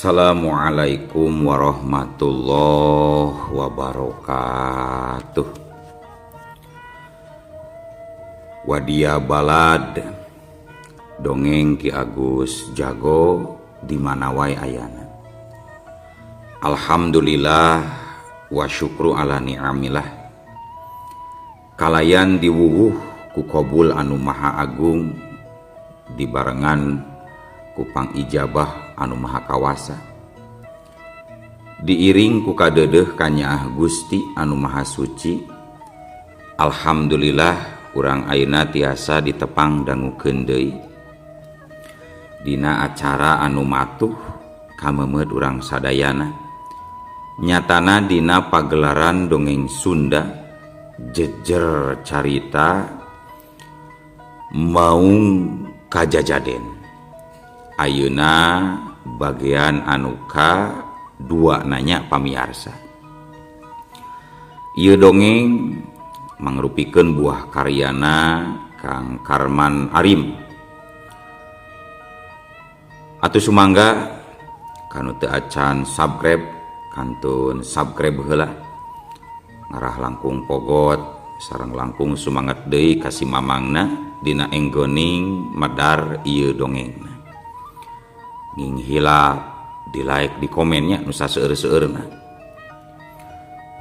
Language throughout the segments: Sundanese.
Assalamualaikum warahmatullahi wabarakatuh. Wadia balad dongeng Ki Agus Jago di mana wae ayana. Alhamdulillah wa syukru ala ni'amillah. Kalayan diwuwuh ku qabul anu maha agung dibarengan ku pangijabah anu maha kawasa, diiring ku kadeudeuh ka Nyaah Gusti anu maha suci. Alhamdulillah urang ayeuna tiasa ditepang dangukeun deui dina acara anu matuh kameumeut urang sadayana, nyatana dina pagelaran dongeng Sunda jejer carita Maung Kajajaden. Ayeuna bagian anu ka-2 nanya pamiarsa. Ieu dongeng mangrupikeun buah karyana Kang Karman Arim. Atuh sumangga kanu teu acan subscribe kantun subscribe heula. Ngarah langkung pogot sareng langkung sumanget deui ka si mamangna dina enggoning medar ieu dongengna. Nging hilap di like di komennya nusa seueur-seueurna.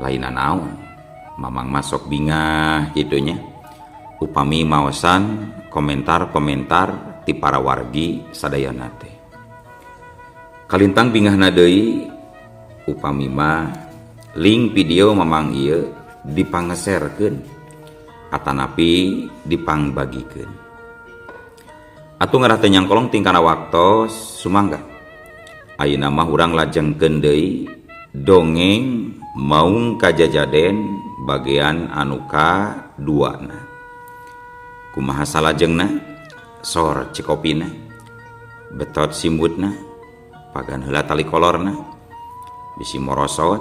Laina naon mamang masok bingah gitunya upami maosan komentar-komentar ti para wargi sadayana teh. Kalintang bingahna deui upami mah link video mamang ieu dipanggeserkeun atanapi dipangbagikeun. Atuh ngarah teh nyangkolong tingkana waktos sumangga ayeuna mah urang lajengkeun deui dongeng Maung Kajajaden bagian anu ka-2 na. Kumaha salajengna sor cikopina betot simbutna pagan heula tali kolorna bisi morosot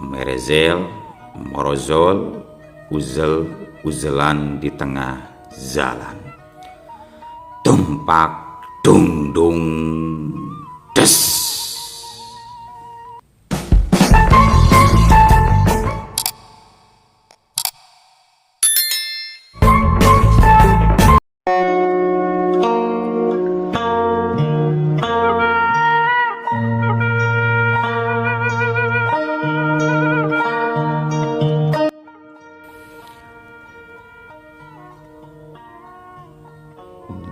merezel morozol uzelan di tengah jalan. Tumpak dung dung des.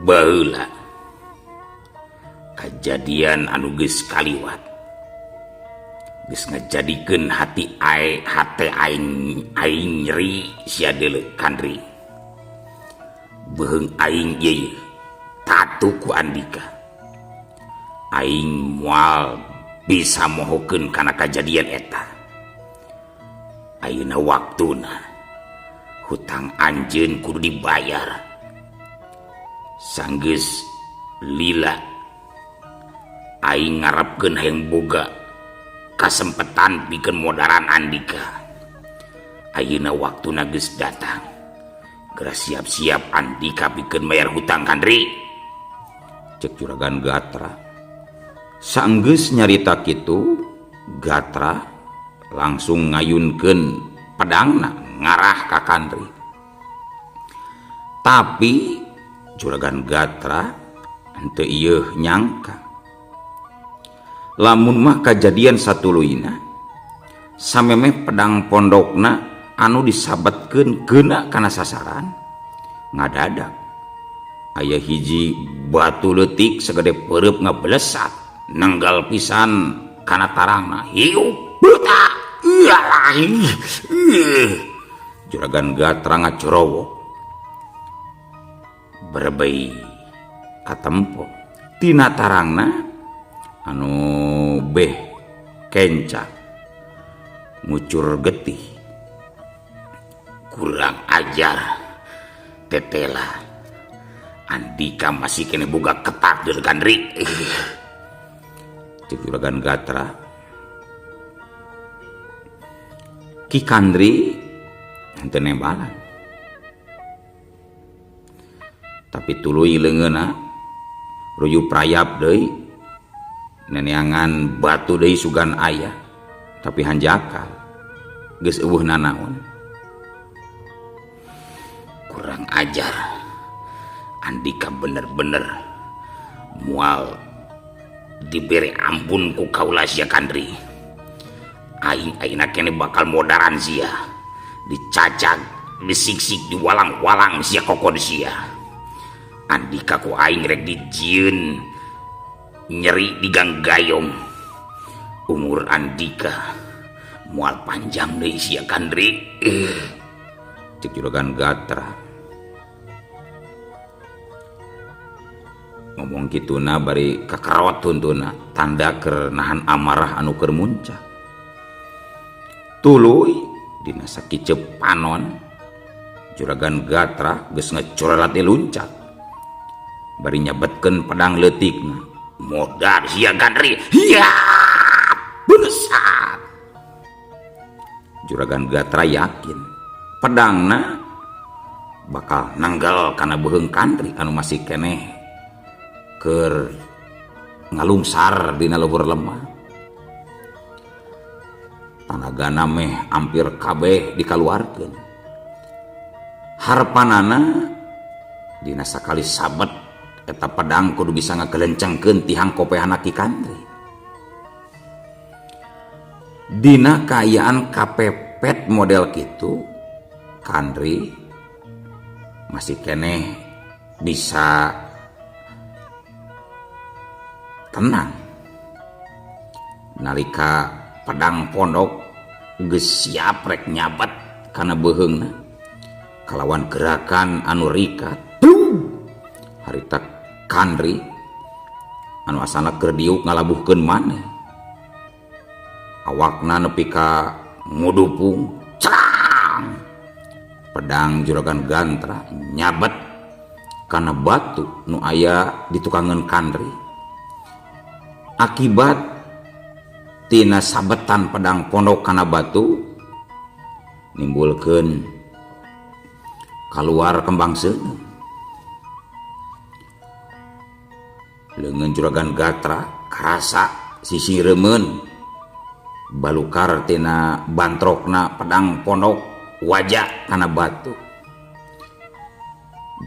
Baheula kajadian anu geus kaliwat geus ngajadikeun hate aing nyeri sia deuleu kandri. Beheung aing ieu tatu ku Andika. Aing moal bisa mohokeun kana kajadian eta. Ayeuna waktuna hutang anjeun kudu dibayar. Sanggeus lila aing ngarepkeun hayang boga kasempetan pikeun modaran Andika. Ayeuna waktuna geus datang. Geura siap-siap Andika pikeun bayar hutang kandri. Cek Juragan Gatra. Sanggeus nyarita kitu, Gatra langsung ngayunkeun pedangna ngarah ka kandri. Tapi Juragan Gatra henteu ieu nyangka lamun mah kajadian satuluina samemeh pedang pondokna anu disabetkeun geuna kana sasaran ngadadak aya hiji batu leutik sagede peureub ngablesat nanggal pisan kana tarangna. Hiup buta iyalah. Juragan Gatra ngacorowo berbei katempo tina tarangna anu beh kencang ngucur getih. Kurang ajar tetela Andika masih kene boga ketat deuleu kandri. Cek Juragan Gatra. Ki kandri henteu nembalan. Tapi tuluy leungeunna ruyup rayap deui neneangan batu deui sugan ayah tapi hanjakal geus eueuh nanaon. Kurang ajar Andika bener-bener mual diberi ampun ku kaula sia Kandri. Aing ayeuna kene bakal modaran sia, dicacag, disiksik, diwalang-walang sia kokon sia. Andika ku aing rek dijieun nyeri di ganggayong. Umur Andika mual panjang deui sia Kandri. Cek Juragan Gatra. Ngomong kituna bari kakarawat tuntuna tanda keur nahan amarah anu keur muncak. Tuluy dina sakiceu panon Juragan Gatra geus ngacorelat luncat. Bari nyabetkeun pedang leutikna. Modar sia Kandri. Ya! Benesat. Juragan Gatra yakin pedangna bakal nanggal kana beuheung Kandri anu masih keneh keur ngalungsar dina leuweur lemah. Tanagana meh hampir kabeh dikaluarkeun. Harpanana dina sakali sabet eta pedang kudu bisa ngakelencengkeun tihang kopehana Ki Kandri. Dina kaayaan kapepet model kitu Kandri masih keneh bisa tenang nalika pedang pondok geus siap rek nyabat kana beuheungna kalawan gerakan anu rikat. Harita Kandri anu asalna keur diuk ngalabuhkeun maneh. Awakna nepi ka ngudupung. Cerang! Pedang Juragan Gatra nyabat kana batu nu aya di tukangeun Kandri. Akibat tina sabetan pedang pondok kana batu nimbulkeun kaluar kembang seuneu. Leungeun Juragan Gatra karasa sisi reumeun balukar tina bantrokna pedang pondok wajah kana batu.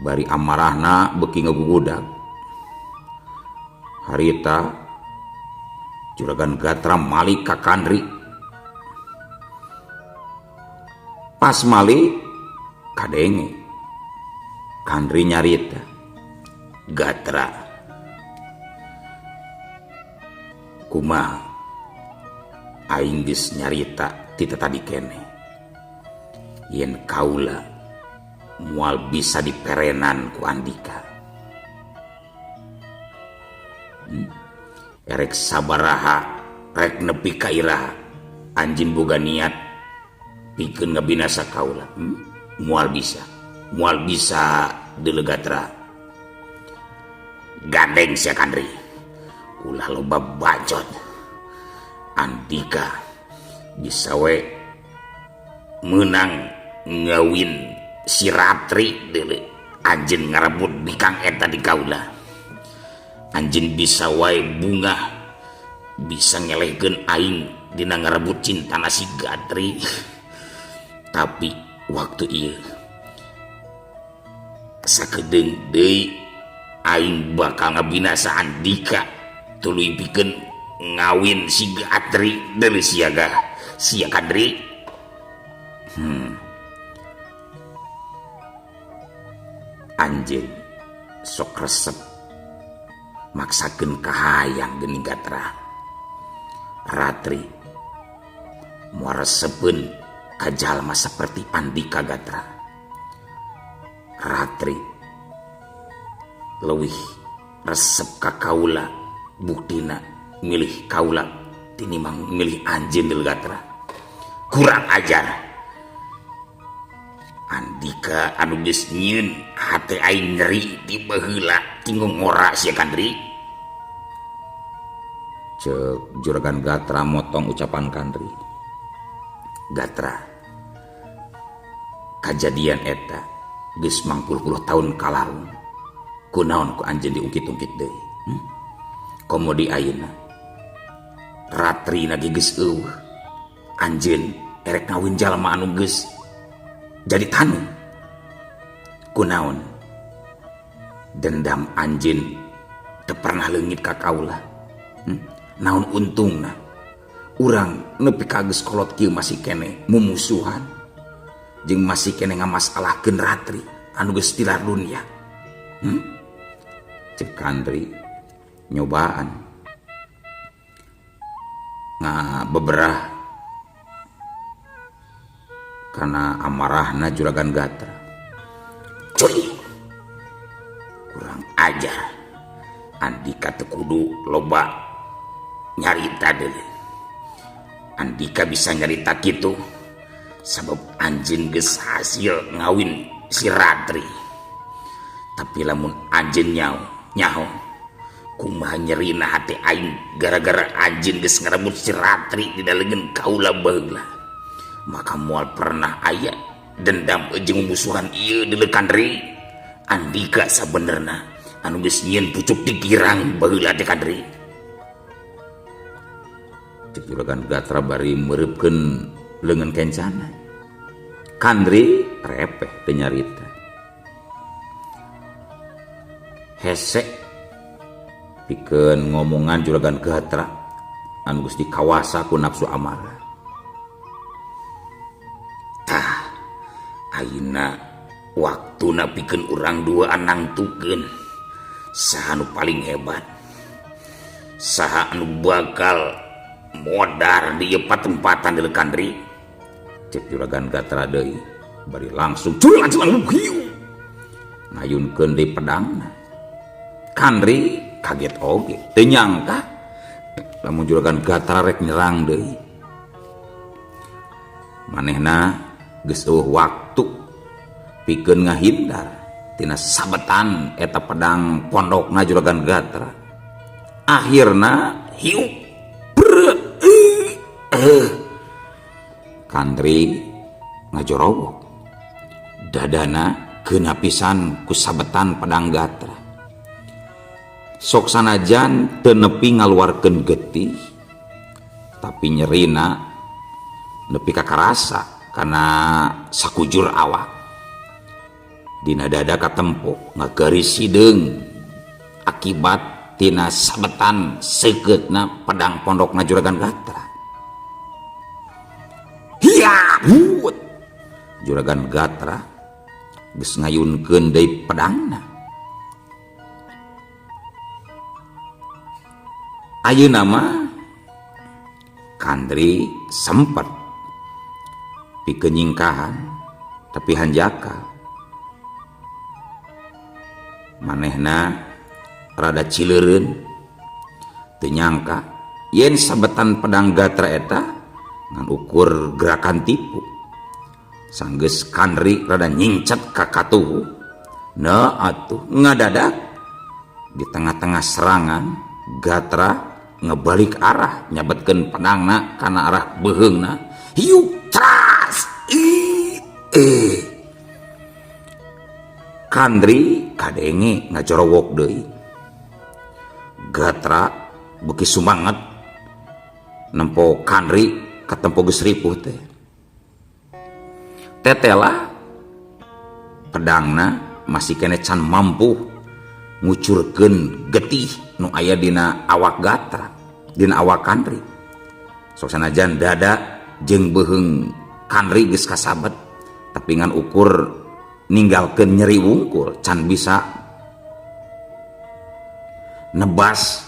Bari amarahna beuki ngagugudag. Harita Juragan Gatra malik ka Kandri. Pas malik kadenge Kandri nyarita, "Gatra, kumaha aing geus nyarita ti tadi kene yen kaula moal bisa diperenan ku Andika. Erek sabaraha rek nepi ka iraha anjeun boga niat pikeun ngabinasa kaula. Moal bisa deuleu Gatra." Gandeng sia Kandri, ulah loba bacot. Andika bisa we menang ngawin si Ratri deuleu anjeun ngarebut bikang eta di kaula. Anjeun bisa wae bunga bisa ngelehkeun aing dina ngarebut cintana si Gatri. Tapi waktu ieu sakedeung deui aing bakal ngabinasa Andika tuluy pikeun ngawin si Gatri deuleu sia Kandri. Anjeun sok resep maksakeun kahayang geuning Gatra. Ratri moal resepeun ka jalma saperti Andika Gatra. Ratri leuwih resep ka kaula, buktina milih kaula tinimbang milih anjeun deuleu Gatra. Kurang ajar. Andika anu geus nyieun hate aing nyeri ti baheula tinggal ngora sia Kandri. Cek Juragan Gatra motong ucapan Kandri. Gatra, kajadian eta geus 50 tahun kalaung. Kunaon ku anjeun diungkit-ungkit deui. Komodi ayeuna ratri lagi geus eueuh anjeun erek ngawin jalma anu geus jadi tanu kunaon dendam anjeun teu pernah leungit ka kaula naon untungna urang nepi ka geus kolot kieu masih kene mumusuhan jeung masih kene ngamasalahkeun ratri anu geus tilar dunia cek Kandri nyobaan beberah karena amarahna Juragan Gatra. Cuy kurang ajar Andika teu kudu loba nyarita deui. Andika bisa nyarita kitu sabab anjeun geus hasil ngawin si Ratri. Tapi lamun anjeun nyaho kumaha nyerina hati aing gara-gara anjeun geus ngarebut si Ratri di daleungeun kaula baheula. Maka moal pernah aya dendam jeung musuhan ieu di Kandri. Andika sabenerna anu geus nyieun pucuk dikirang baheula teh Kandri. Cek Juragan Gatra bari meureupkeun leungeun kencana. Kandri repeh teu nyarita. Hese pikeun ngomongan Juragan Gatra anu geus dikawasa ku nafsu amarah. Tah ayeuna waktuna pikeun urang dua nangtukeun saha anu paling hebat, saha anu bakal modar di tempat-tempatan di Kandri. Cek Juragan Gatra deui bari langsung culang-culang hiu ngayunkeun deui pedangna. Kandri kaget oge teu nyangka lamun Juragan Gatra rek nyerang deui. Manehna geus eueuh waktu pikeun ngahindar tina sabetan eta pedang pondokna Juragan Gatra. Akhirna hiu Kandri ngajorowok dadana geuna pisan ku sabetan pedang Gatra. Sok sanajan teu nepi ngaluarkeun getih tapi nyerina nepi ka karasa kana sakujur awak. Dina dada katempo ngagaris sideung akibat tina sabetan seukeutna pedang pondokna Juragan Gatra. Hiya huut Juragan Gatra geus ngayunkeun deui pedangna. Ayeuna mah Kandri sempet pikeun nyingkahan tapi hanjaka. Manehna rada cileureun teu nyangka yen sabetan pedang Gatra eta ngan ukur gerakan tipu. Sanggeus Kandri rada nyingcet ka katuhu. Nah atuh ngadadak di tengah-tengah serangan Gatra ngebalik arah nyabetkeun pedangna kana arah beheungna. Hiu tras Kandri kadenge ngajorowok deui. Gatra beuki sumanget nempo Kandri katempo geus ripuh teh. Tetela pedangna masih kene can mampu ngucurkeun getih nu aya dina awak Gatra, dina awak Kandri. Sok sanajan dada jeung beheung Kandri geus kasabet tapi ngan ukur ninggalkeun nyeri wungkul can bisa nebas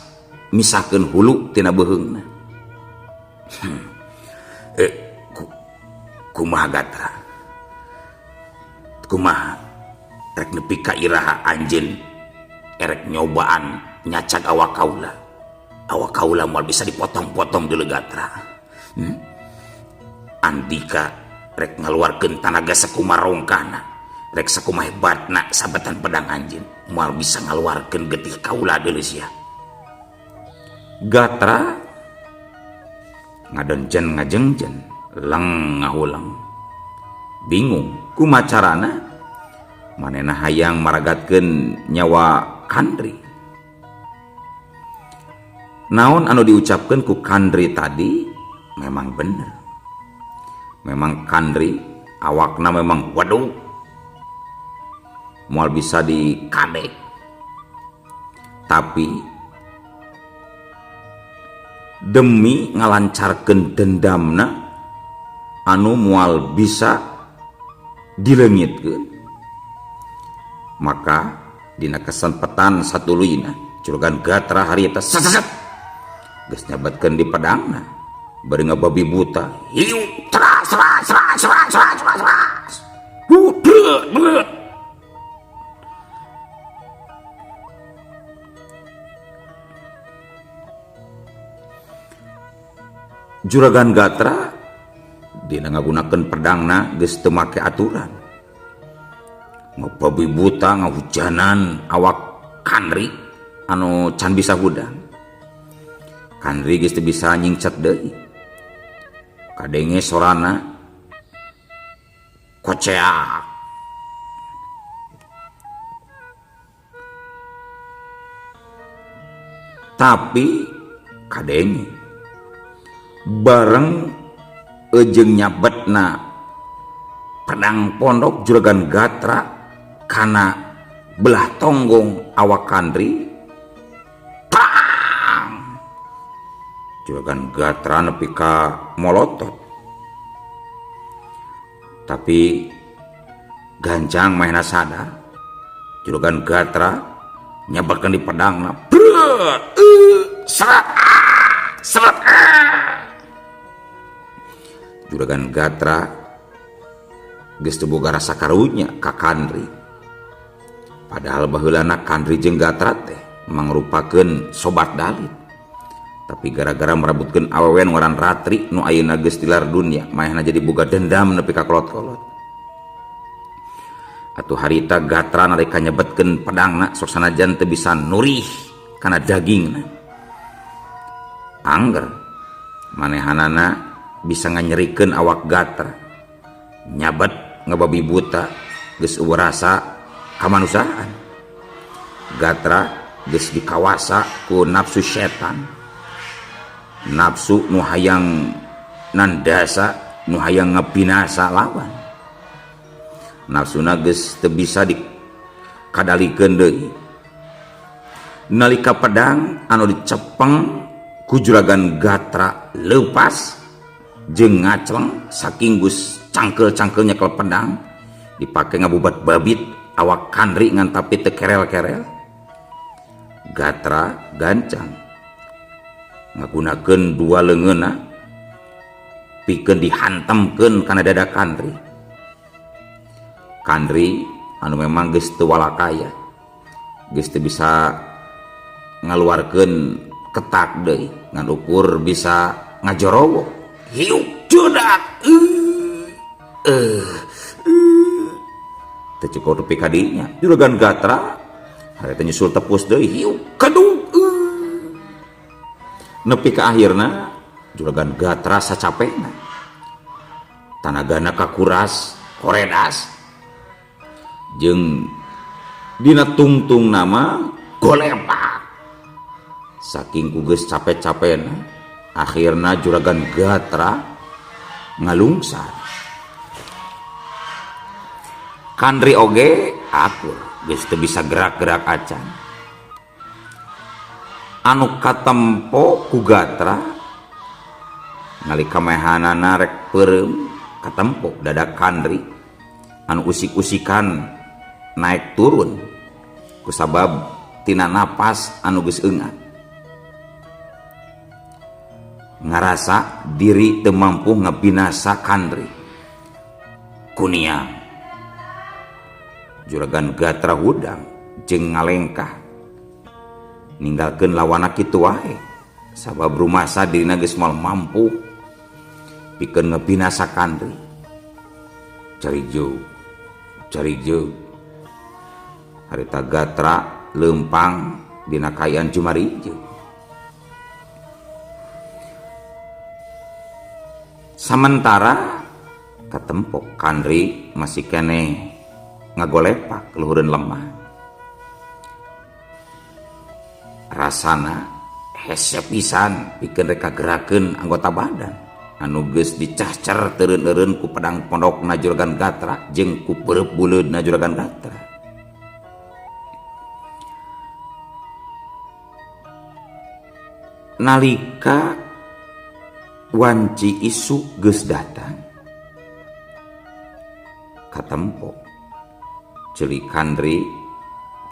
misahkeun hulu tina beheungna. Kumaha Gatra? Kumaha rek nepi ka iraha anjeun erek nyobaan nyacak awak kaula. Awak kaula moal bisa dipotong-potong deuleu Gatra. Andika rek ngaluarkeun tanaga sakumaha rongkana, rek sakumaha hebatna sabetan pedang anjeun moal bisa ngaluarkeun getih kaula deuleu sia. Gatra ngadonjen ngajengjen leng ngahulang bingung kumaha carana manehna hayang maragatkeun nyawa Kandri. Naon anu diucapkan ku Kandri tadi memang bener. Memang Kandri awakna memang waduh moal bisa dikadek. Tapi demi ngalancarkeun dendamna anu moal bisa dileungitkeun, maka dina kesempatan satuluyna Juragan Gatra harita sasaset geus nyabatkeun di pedangna bari ngababi buta hiu teras budek. Juragan Gatra dina ngagunakeun pedangna geus teu make aturan, ngababi buta ngahujanan awak Kandri anu can bisa hudang. Kandri geus teu bisa nyingcet deui, kadenge sorana koceak. Tapi kadenge bareng ejeng nyabetna pedang pondok Juragan Gatra kana belah tonggong awak Kandri, Juragan Gatra nepi ka molotot. Tapi Ganjang mahena sadar Juragan Gatra nyabatkeun di pedangna seret. Juragan Gatra geus teu boga rasa karunya ka Kandri. Padahal baheulana Kandri jeung Gatra teh mangrupakeun sobat dalit. Tapi gara-gara merebutkeun awewe ngaran Ratri nu ayeuna geus tilar dunya, maehna jadi boga dendam nepi ka kolot-kolot. Atuh harita Gatra nalika nyebetkeun pedangna sok sanajan teu bisa nurih kana dagingna, angger manehanana bisa nganyerikeun awak Gatra, nyabet ngababi buta geus eueuh rasa kamanusaan. Gatra geus dikawasa ku nafsu setan, nafsu nu hayang nandasa, nu hayang ngabinasa lawan. Nafsuna geus teu bisa dikadalikeun deui. Nalika pedang anu dicepeng ku Juragan Gatra leupas jeung ngacleng saking geus cangkel-cangkelnya ke pedang dipake ngabubat babit awak Kandri ngan tapi teu kerel-kerel. Gatra gancang ngagunakeun dua leungeunna pikeun dihantemkeun kana dada Kandri. Kandri anu memang geus teu walakaya, geus teu bisa ngaluarkeun ketak deui ngan ukur bisa ngajorowo hiu judak teu cukup nepi ka dinya. Juragan Gatra harita nyusul tepus deui hiu kadung nepi ka akhirna Juragan Gatra sacapena tanagana kakuras koredas jeung dina tungtung nama golepak. Saking ku geus capek-capena akhirna Juragan Gatra ngalungsar. Kandri oge akur geus teu bisa gerak-gerak acan. Anu katempo ku Gatra nalika mehanana rek peureum katempo dada Kandri anu usik-usikan naik turun kusabab tina napas anu geus eungat. Ngarasa diri teu mampu ngabinasa Kandri. Kuniang Juragan Gatra hudang jeung ngalengkah ninggalkeun lawana kitu wae sabab rumasa dirina geus moal mampu pikeun ngabinasa Kandri. Carijo harita Gatra leumpang dina kaayaan Jumarijeu. Sementara katempok Kandri masih kene ngagolepak luhureun lemah. Rasana hese pisan pikeun rek kagerakeun anggota badan anu geus dicacer teureun-eureun ku pedang pondokna Juragan Gatra jeung ku peureup buleudna Juragan Gatra. Nalika wanci isu geus datang katempo ceuli Kandri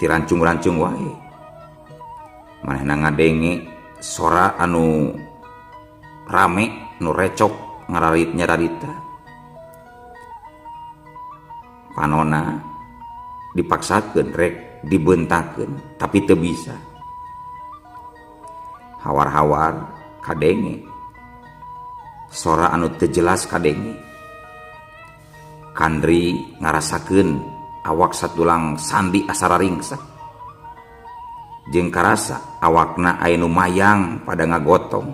tirancung-rancung wae manehna ngadenge sora anu rame nu recok ngararit nyararita. Panona dipaksakeun rek dibentakeun tapi teu bisa. Hawar-hawar kadenge sora anu teu jelas kadenge. Kandri ngarasakeun awak satulang sandi asa ringsak jeung karasa awakna aya nu mayang pada ngagotong.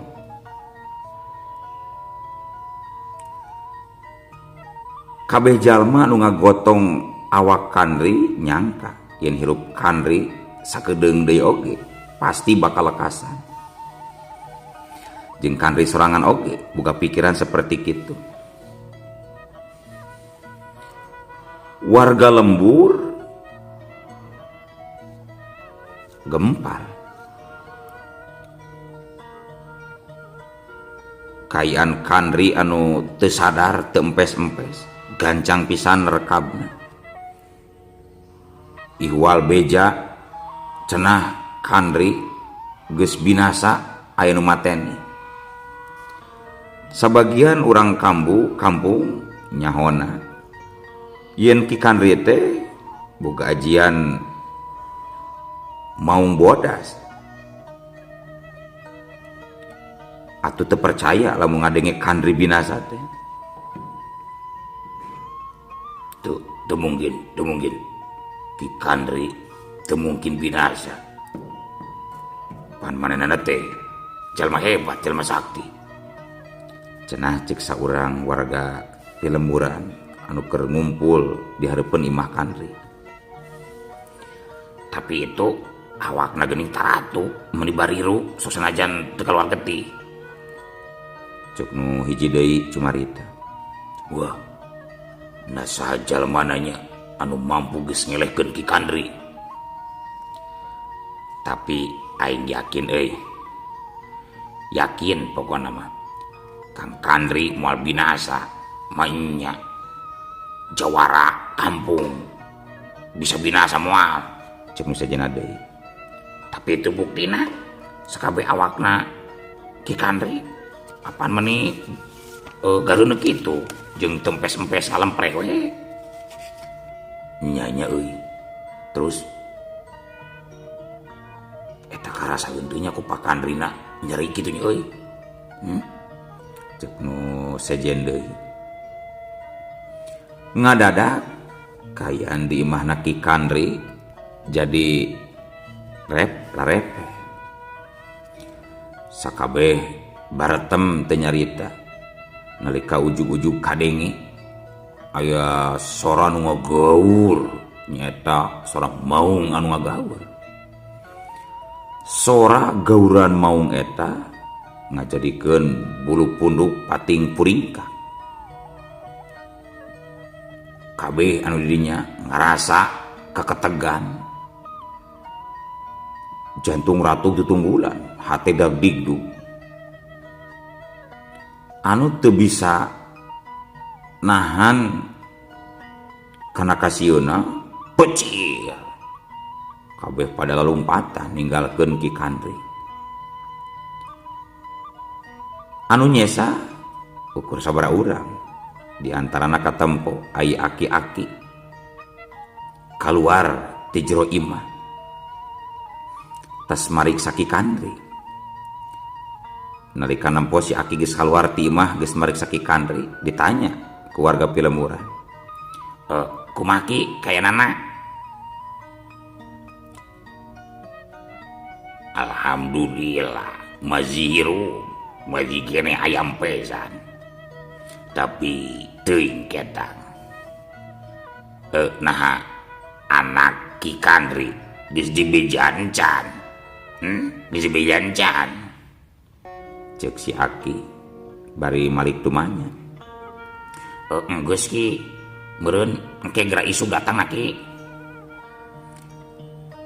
Kabeh jalma nu ngagotong awak Kandri nyangka yen hirup Kandri sakedeung deui oge pasti bakal lekasan. Jeung Kandri sorangan oge boga pikiran seperti kitu. Warga lembur gempar kayaan Kandri anu teu sadar teu empes-empes gancang pisan rekabna. Ihwal beja cenah Kandri geus binasa aya nu mateni. Sabagian urang kampung nyahona yen Ki Kandri teh boga ajian maung bodas atuh teu percaya lamun ngadenge Kandri binasa teh. Teu mungkin Ki Kandri teu mungkin binasa. Pan manehna teh jalma hebat, jalma sakti. Cenah cek saurang warga di lemburan anu keur ngumpul di hareupeun imah Kandri. Tapi itu awakna geuning taratu meuni bariru sok sanajan teu kaluar getih. Cuk nu hiji deui cumarita. Wah, nasaha jalma nanya anu mampu geus ngelehkeun Ki Kandri. Tapi aing yakin yakin pokona mah Kang Kandri moal binasa mainnya jawara kampung bisa binasa moal cek nu sajana deui. Tapi itu buktina sakabeh awakna Ki Kandri apaan meuni gareuneu kitu jeung tempes-empes salempreh we nya terus eta karasa henteunya ku Pak Kandrina nyeri kitu nya cek nu sejen deui. Ngadadak kayaan di imahna Ki Kandri jadi larepe. Sakabeh baretem teu nyarita. Nalika ujug-ujug kadenge aya sora nu ngagaur nyaeta sora maung anu ngagaur. Sora gauran maung eta ngajadikeun bulu punduk pating puringkak. Kabeh anu didinya ngarasa kaketegan. Jantung ratu tutunggulan, hate dagdigdug. Anu teu bisa nahan kana kasieuna pecil. Kabeh pada lalumpatan ninggalkeun Ki Kandri. Anu nyesa ukur sabaraha urang di antarana katempo aya aki-aki kaluar ti jero imah tas mariksa Ki Kandri. Nalika nempo si aki geus kaluar ti imah geus mariksa Ki Kandri ditanya ku warga Pilemuran, kumaha Ki kayanana? Alhamdulillah maziru maji kene ayam pesan tapi teuing ketang. Nah anak Ki Kandri geus dibejancan. Geus dibejancan cek si Aki bari malik tumanya. Geus ki meureun engke geura isu datang ki.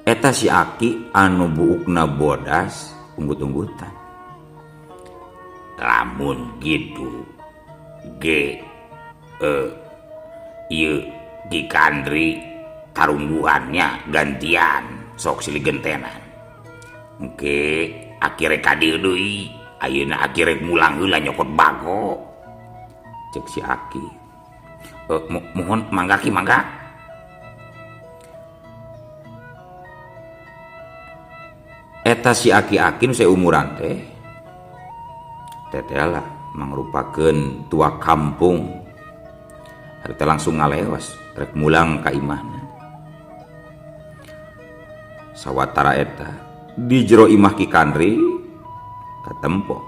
Eta si Aki anu buukna bodas unggut-unggutan. Lamun gitu ieu Ki Kandri tarungguhannya gantian sok silih gentenan. Engke akhire ka dieu deui, ayeuna akhire mulang heula nyokot bago. Cek si Aki. Mohon mangga Ki mangga. Eta si Aki-aki nu seumuran teh tetela mangrupakeun tua kampung. Harita langsung ngalewas rek mulang ka imahna. Sawatara eta di jero imah Ki Kandri katempo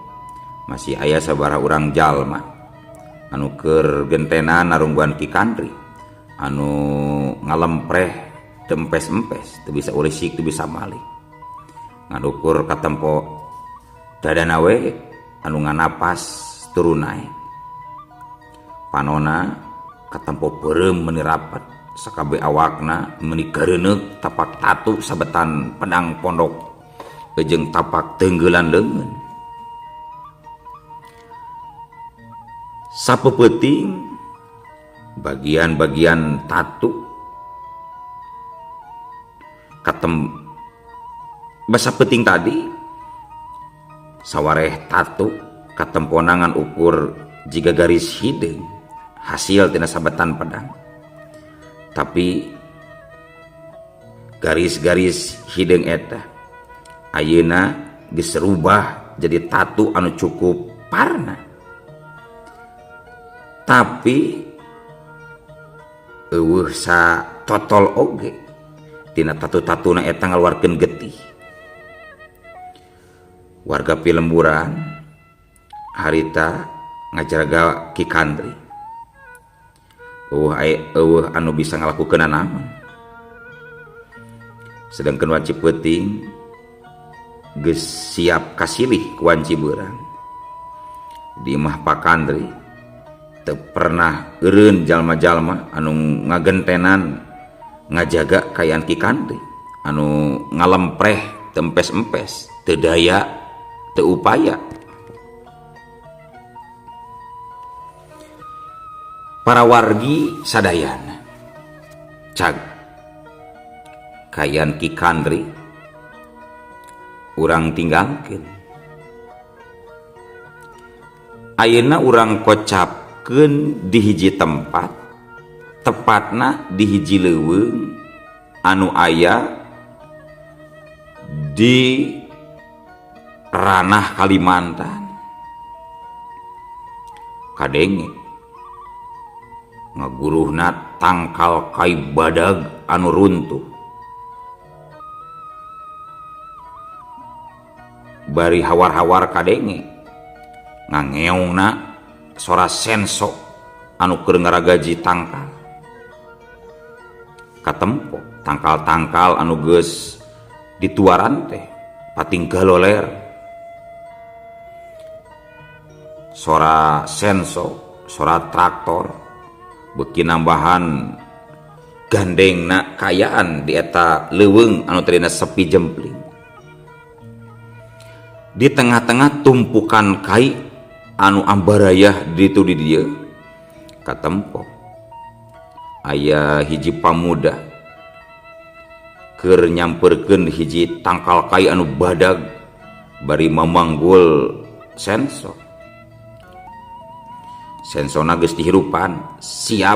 masih aya sabaraha urang jalma anu keur gentenan narungguan Ki Kandri anu ngalempreh teu empes-empes, teu bisa ulisik, teu bisa malik. Ngadukur katempo dadana we anu nganapas turun naik. Panona katempo peureum meuni rapat sakabe awakna meuni gareuneuk tapak tatu sabetan pedang pondok jeung tapak teunggelan leungeun. Sapeuting bagian-bagian tatu basa peuting tadi sawareh tatu katemponangan ukur jiga garis hideung hasil tina sabetan pedang, tapi garis-garis hideung eta ayeuna geus rubah jadi tatu anu cukup parna, tapi eueuh sa totol oge tina tatu-tatuna eta ngaluarkeun getih. Warga Pilemburan harita ngajaraga Ki Kandri eueuh anu bisa ngalakukeun naon. Sedangkeun wanci peuting geus siap kasilih ku wanci beurang. Di imah Pak Kandri teu pernah eureun jalma-jalma anu ngagentenan ngajaga kayaan Ki Kandri anu ngalempreh teu empes-empes, teu daya, teu upaya. Para wargi sadayana cag kayaan Ki Kandri urang tinggalkeun. Ayeuna urang kocapkeun di hiji tempat, tepatna di hiji leuweung anu aya di ranah Kalimantan. Kadenge ngaguruhna tangkal kai badag anu runtuh. Bari hawar-hawar kadenge ngangeongna sora senso anu keur ngaragaji tangkal. Katempo tangkal-tangkal anu geus dituaran teh pating galoler. Sora senso, sora traktor beuki nambahan gandengna kayaan di eta leuweung anu tadina sepi jempling. Di tengah-tengah tumpukan kai anu ambarayah ditu di dieu katempo aya hiji pamuda keur nyamperkeun hiji tangkal kai anu badag bari mamanggul senso. Sensona geus dihirupan siap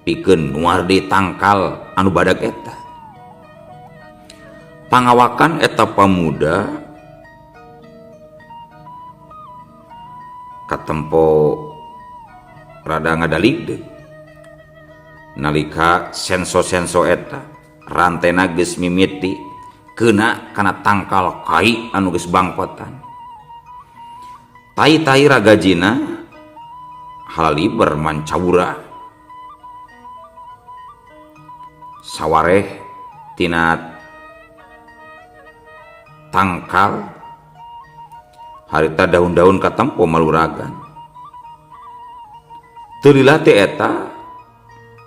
pikeun nuar di tangkal anu badag eta. Pangawakan eta pamuda katempo rada ngadalig deui nalika senso-senso eta rantena geus mimiti keuna kana tangkal kai anu geus bangkotan. Tai-tai ragajina halaliber mancawura sawareh tina tangkal harita daun-daun katempo maluragan. Teu lila teh eta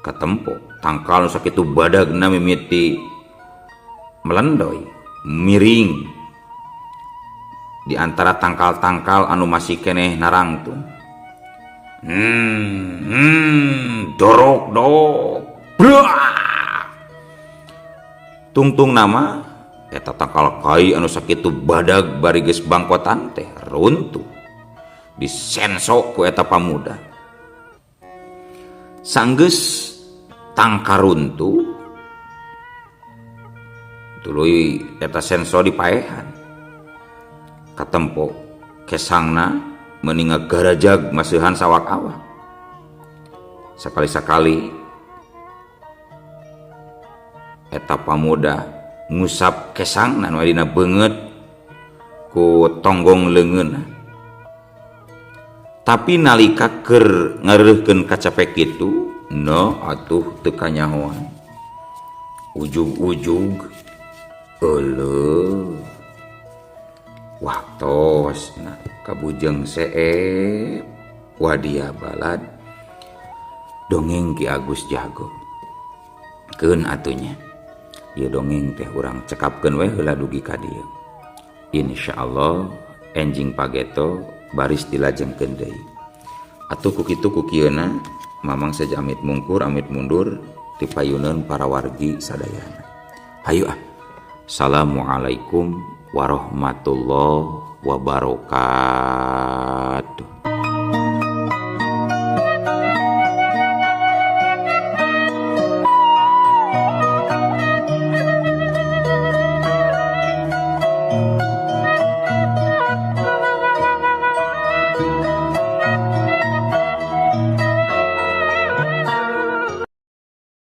katempo tangkal sakitu badagna mimiti melendoy miring di antara tangkal-tangkal anu masih keneh narangtung. Dorok dok. Tungtung nama eta tangkal kai anu sakitu badag bari geus bangkotan teh runtuh disensok ku eta pamuda. Sanggeus tangkar runtuh tuluy eta senso dipaehan katempo kesangna meninga garajag maseuhan sawak awak. Sakali-sakali eta pamuda ngusap kesangna nu dina beungeut ku tonggong leungeunna. Tapi nalika keur ngareukeun kacapek kitu, atuh teu kanyahoan. Ujug-ujug euleuh. Wah tosna kabujeng seep wadia balad dongeng Ki Agus Jago. Keun atunya. Ieu dongeng teh urang cekapkeun we heula dugi ka dieu. Insyaallah enjing pageto baris dilajengkeun deui. Atuh ku kitu ku kieuna mamang saja amit mungkur amit mundur ti payuneun para wargi sadayana. Hayu ah. Assalamualaikum warahmatullahi wabarakatuh.